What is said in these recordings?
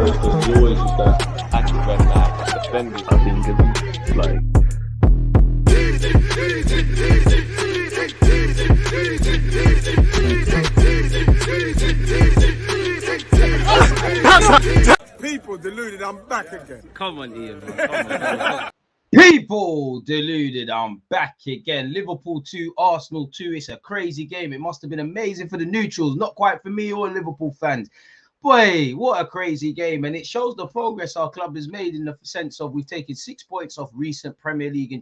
because he always used to act when defending. I think it's like people deluded. I'm back again. Come on, Ian. Come on. People deluded, I'm back again. Liverpool 2, Arsenal 2. It's a crazy game. It must have been amazing for the neutrals, not quite for me or Liverpool fans. Boy, what a crazy game. And it shows the progress our club has made in the sense of we've taken 6 points off recent Premier League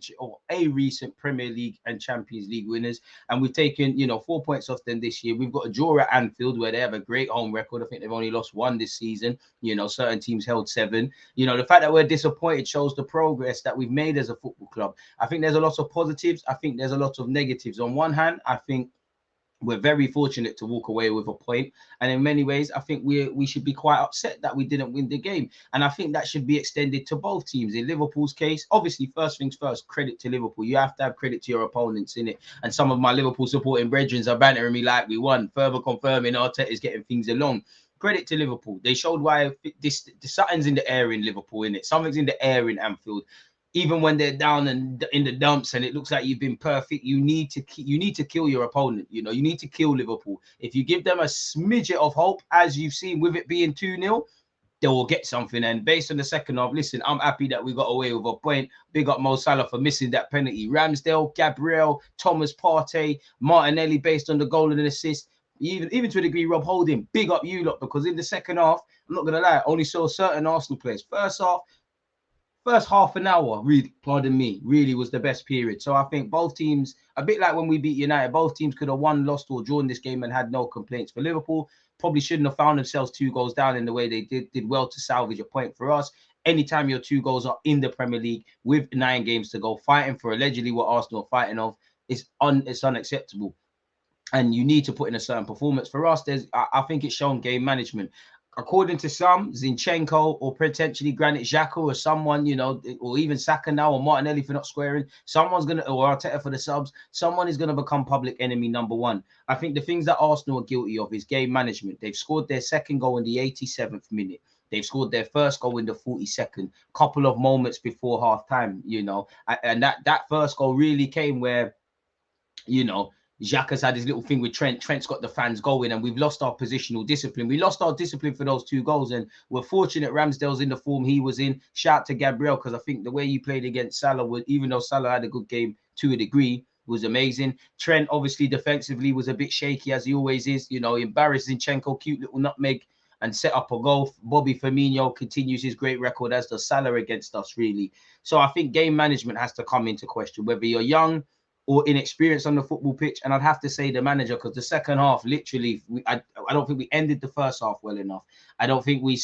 recent Premier League and Champions League winners. And we've taken, 4 points off them this year. We've got a draw at Anfield where they have a great home record. I think they've only lost 1 this season. Certain teams held 7. The fact that we're disappointed shows the progress that we've made as a football club. I think there's a lot of positives. I think there's a lot of negatives. On one hand, I think we're very fortunate to walk away with a point. And in many ways, I think we should be quite upset that we didn't win the game. And I think that should be extended to both teams. In Liverpool's case, obviously, first things first, credit to Liverpool. You have to have credit to your opponents, innit? And some of my Liverpool supporting brethren are bantering me like we won, further confirming Arteta is getting things along. Credit to Liverpool. They showed why something's in the air in Liverpool, innit? Something's in the air in Anfield. Even when they're down and in the dumps and it looks like you've been perfect, you need to kill your opponent. You need to kill Liverpool. If you give them a smidget of hope, as you've seen with it being 2-0, they will get something. And based on the second half, listen, I'm happy that we got away with a point. Big up Mo Salah for missing that penalty. Ramsdale, Gabriel, Thomas Partey, Martinelli based on the goal and an assist. Even to a degree, Rob Holding, big up you lot, because in the second half, I'm not going to lie, I only saw certain Arsenal players. First half an hour, really was the best period. So I think both teams, a bit like when we beat United, both teams could have won, lost, or drawn this game and had no complaints. For Liverpool, probably shouldn't have found themselves 2 goals down in the way they did well to salvage a point. For us, anytime your 2 goals are in the Premier League with 9 games to go, fighting for allegedly what Arsenal are fighting of, it's unacceptable. And you need to put in a certain performance. For us, I think it's shown game management. According to some, Zinchenko or potentially Granit Xhaka or someone, or even Saka now or Martinelli for not squaring, or Arteta for the subs, someone is going to become public enemy number 1. I think the things that Arsenal are guilty of is game management. They've scored their second goal in the 87th minute. They've scored their first goal in the 42nd, couple of moments before half time, and that first goal really came where, Xhaka's had his little thing with Trent. Trent's got the fans going, and we've lost our positional discipline. We lost our discipline for those 2 goals, and we're fortunate Ramsdale's in the form he was in. Shout out to Gabriel, because I think the way you played against Salah, even though Salah had a good game to a degree, was amazing. Trent, obviously, defensively was a bit shaky, as he always is. Embarrassed Zinchenko, cute little nutmeg, and set up a goal. Bobby Firmino continues his great record, as does Salah against us, really. So I think game management has to come into question, whether you're young or inexperienced on the football pitch. And I'd have to say the manager, because the second half, literally, I don't think we ended the first half well enough. I don't think we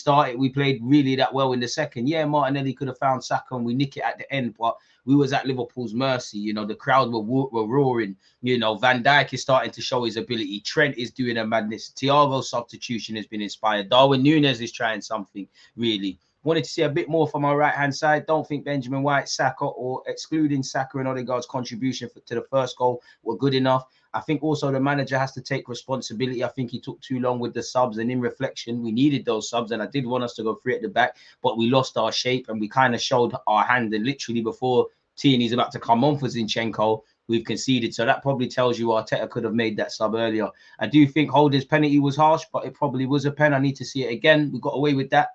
played really that well in the second. Yeah, Martinelli could have found Saka and we nick it at the end, but we was at Liverpool's mercy. The crowd were roaring. Van Dijk is starting to show his ability. Trent is doing a madness. Thiago's substitution has been inspired. Darwin Núñez is trying something, really. Wanted to see a bit more from our right-hand side. Don't think Benjamin White, Saka, or excluding Saka and Odegaard's contribution to the first goal were good enough. I think also the manager has to take responsibility. I think he took too long with the subs, and in reflection, we needed those subs, and I did want us to go 3 at the back, but we lost our shape, and we kind of showed our hand, and literally before Tierney's about to come on for Zinchenko, we've conceded. So that probably tells you Arteta could have made that sub earlier. I do think Holder's penalty was harsh, but it probably was a pen. I need to see it again. We got away with that.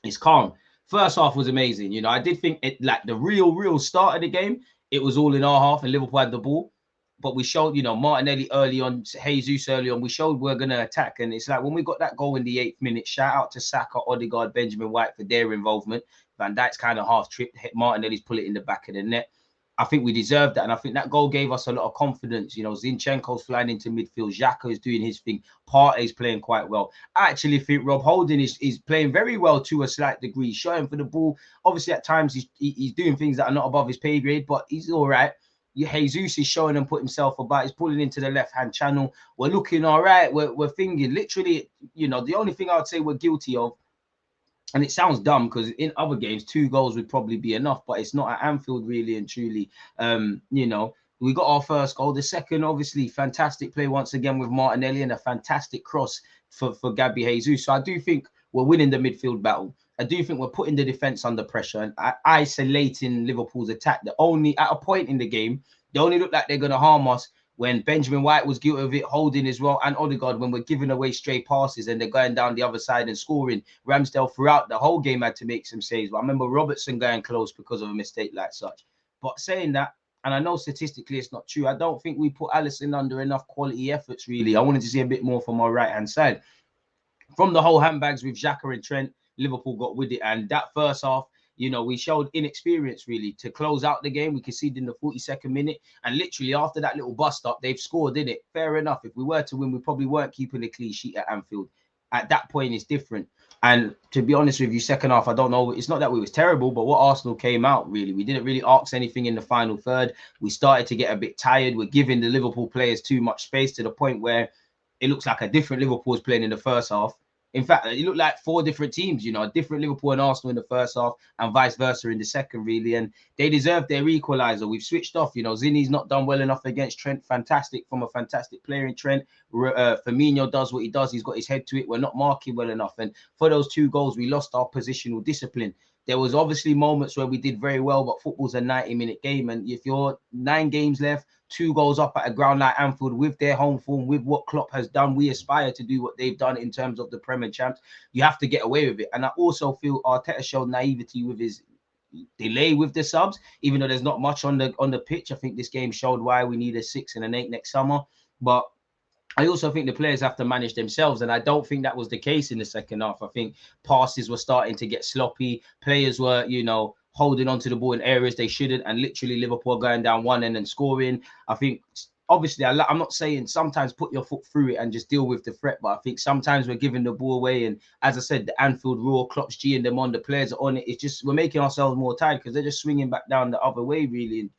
It's calm. First half was amazing. I did think it, like the real start of the game, it was all in our half and Liverpool had the ball. But we showed, Martinelli early on, Jesus early on, we showed we're going to attack. And it's like when we got that goal in the 8th minute, shout out to Saka, Odegaard, Benjamin White for their involvement. Van Dijk's kind of half tripped, Martinelli's put it in the back of the net. I think we deserved that. And I think that goal gave us a lot of confidence. Zinchenko's flying into midfield. Xhaka is doing his thing. Partey's playing quite well. I actually think Rob Holding is playing very well to a slight degree. Showing for the ball. Obviously, at times, he's doing things that are not above his pay grade, but he's all right. Jesus is showing and put himself about. He's pulling into the left-hand channel. We're looking all right. We're thinking. Literally, the only thing I would say we're guilty of, and it sounds dumb because in other games, 2 goals would probably be enough, but it's not at Anfield really and truly. We got our first goal. The second, obviously, fantastic play once again with Martinelli and a fantastic cross for Gabby Jesus. So I do think we're winning the midfield battle. I do think we're putting the defense under pressure and isolating Liverpool's attack. The only at a point in the game, they only look like they're going to harm us when Benjamin White was guilty of it, holding as well, and Odegaard when we're giving away stray passes and they're going down the other side and scoring. Ramsdale throughout the whole game had to make some saves. But I remember Robertson going close because of a mistake like such. But saying that, and I know statistically it's not true, I don't think we put Alisson under enough quality efforts, really. I wanted to see a bit more from our right-hand side. From the whole handbags with Xhaka and Trent, Liverpool got with it. And that first half, you know, we showed inexperience, really, to close out the game. We conceded in the 42nd minute. And literally after that little bust-up, they've scored, didn't it? Fair enough. If we were to win, we probably weren't keeping a clean sheet at Anfield. At that point, it's different. And to be honest with you, second half, I don't know. It's not that we was terrible, but what Arsenal came out, really. We didn't really ask anything in the final third. We started to get a bit tired. We're giving the Liverpool players too much space to the point where it looks like a different Liverpool was playing in the first half. In fact, it looked like 4 different teams, you know, a different Liverpool and Arsenal in the first half and vice versa in the second, really. And they deserve their equaliser. We've switched off, you know. Zinni's not done well enough against Trent. Fantastic from a fantastic player in Trent. Firmino does what he does. He's got his head to it. We're not marking well enough. And for those 2 goals, we lost our positional discipline. There was obviously moments where we did very well, but football's a 90-minute game. And if you're 9 games left, 2 goals up at a ground like Anfield with their home form, with what Klopp has done, we aspire to do what they've done in terms of the Premier champs. You have to get away with it. And I also feel Arteta showed naivety with his delay with the subs, even though there's not much on the pitch. I think this game showed why we need a 6 and an 8 next summer. But I also think the players have to manage themselves, and I don't think that was the case in the second half. I think passes were starting to get sloppy. Players were, you know, holding onto the ball in areas they shouldn't, and literally Liverpool going down one end and scoring. I think, obviously, I'm not saying sometimes put your foot through it and just deal with the threat, but I think sometimes we're giving the ball away. And as I said, the Anfield Raw, Klopp's G and them on, the players are on it. It's just we're making ourselves more tired because they're just swinging back down the other way, really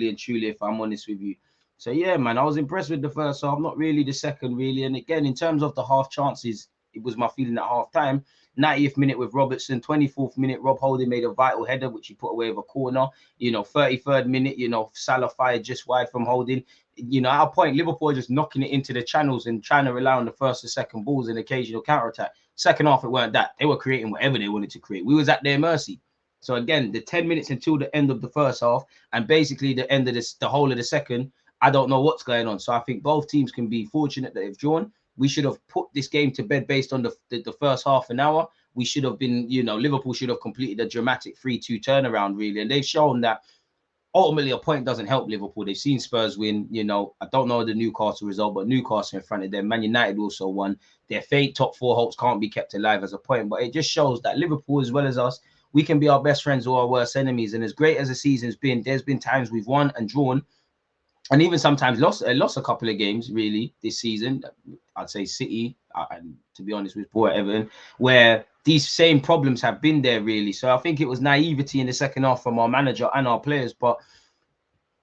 and truly, if I'm honest with you. So, yeah, man, I was impressed with the first half, not really the second, really. And again, in terms of the half chances, it was my feeling at half time. 90th minute with Robertson, 24th minute, Rob Holding made a vital header, which he put away with a corner. You know, 33rd minute, you know, Salah fired just wide from Holding. You know, at a point, Liverpool are just knocking it into the channels and trying to rely on the first and second balls and occasional counter-attack. Second half, it weren't that. They were creating whatever they wanted to create. We was at their mercy. So, again, the 10 minutes until the end of the first half and basically the end of the whole of the second, I don't know what's going on. So I think both teams can be fortunate that they've drawn. We should have put this game to bed based on the first half an hour. We should have been, you know, Liverpool should have completed a dramatic 3-2 turnaround, really. And they've shown that ultimately a point doesn't help Liverpool. They've seen Spurs win. You know, I don't know the Newcastle result, but Newcastle in front of them. Man United also won. Their fate top 4 hopes can't be kept alive as a point. But it just shows that Liverpool, as well as us, we can be our best friends or our worst enemies. And as great as the season's been, there's been times we've won and drawn, and even sometimes lost a couple of games, really, this season. I'd say City, and to be honest with poor Everton, where these same problems have been there, really. So I think it was naivety in the second half from our manager and our players. But,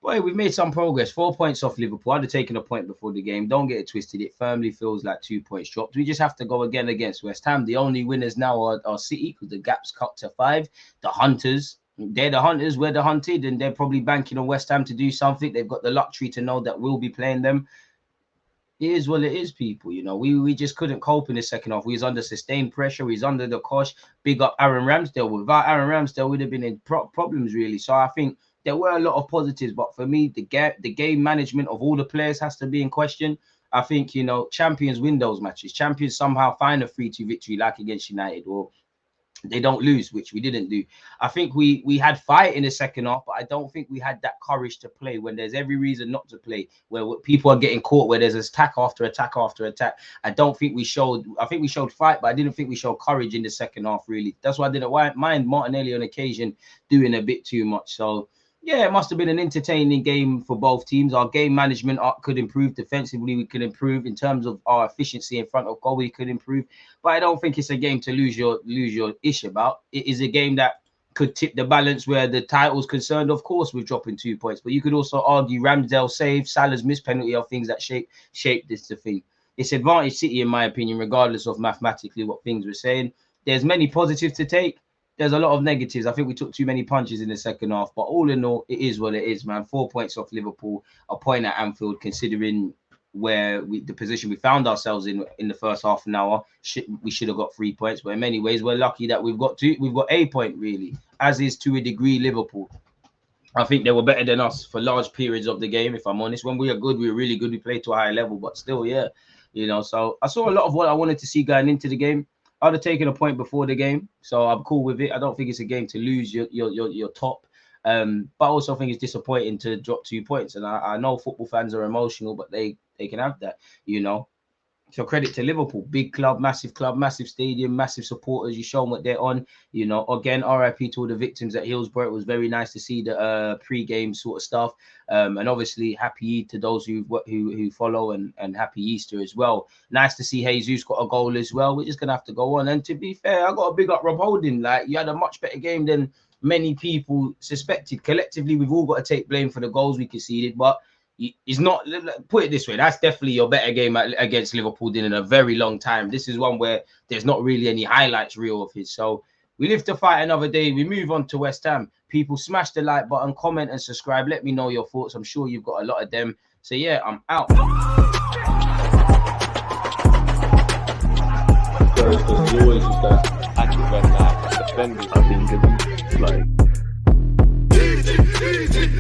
boy, we've made some progress. 4 points off Liverpool. I'd have taken a point before the game. Don't get it twisted. It firmly feels like 2 points dropped. We just have to go again against West Ham. The only winners now are City, because the gap's cut to 5. The Hunters, they're the hunters, we're the hunted, and they're probably banking on West Ham to do something. They've got the luxury to know that we'll be playing them. It is what it is, people. You know, we just couldn't cope in the second half. We was under sustained pressure. We was under the cosh. Big up Aaron Ramsdale. Without Aaron Ramsdale, we'd have been in problems, really. So I think there were a lot of positives, but for me, the game management of all the players has to be in question. I think, you know, champions win those matches. Champions somehow find a 3-2 victory like against United, or they don't lose, which we didn't do. I think we had fight in the second half, but I don't think we had that courage to play when there's every reason not to play, where people are getting caught, where there's attack after attack after attack. I think we showed fight, but I didn't think we showed courage in the second half, really. That's why I didn't mind Martinelli on occasion doing a bit too much. So, yeah, it must have been an entertaining game for both teams. Our game management could improve. Defensively, we could improve. In terms of our efficiency in front of goal, we could improve. But I don't think it's a game to lose your ish about. It is a game that could tip the balance where the title's concerned. Of course, we're dropping 2 points. But you could also argue Ramsdale save, Salah's missed penalty are things that shape this thing. It's advantage City, in my opinion, regardless of mathematically what things we're saying. There's many positives to take. There's a lot of negatives. I think we took too many punches in the second half. But all in all, it is what it is, man. 4 points off Liverpool, a point at Anfield, considering where the position we found ourselves in the first half an hour, we should have got 3 points. But in many ways, we're lucky that we've got a point, really, as is to a degree Liverpool. I think they were better than us for large periods of the game, if I'm honest. When we are good, we're really good. We play to a high level, but still, yeah, you know. So I saw a lot of what I wanted to see going into the game. I'd have taken a point before the game, so I'm cool with it. I don't think it's a game to lose your top. But I also think it's disappointing to drop 2 points. And I know football fans are emotional, but they can have that, you know. So credit to Liverpool, big club, massive stadium, massive supporters. You show them what they're on, you know. Again, RIP to all the victims at Hillsborough. It was very nice to see the pre-game sort of stuff, and obviously happy Eid to those who follow, and happy Easter as well. Nice to see Jesus got a goal as well. We're just gonna have to go on. And to be fair, I got a big up Rob Holding. Like, you had a much better game than many people suspected. Collectively, we've all got to take blame for the goals we conceded, but it's not, put it this way, that's definitely your better game against Liverpool in a very long time. This is one where there's not really any highlights reel of his. So we live to fight another day. We move on to West Ham. People, smash the like button, comment and subscribe. Let me know your thoughts. I'm sure you've got a lot of them. So yeah, I'm out. There's always that active red flag defending. I think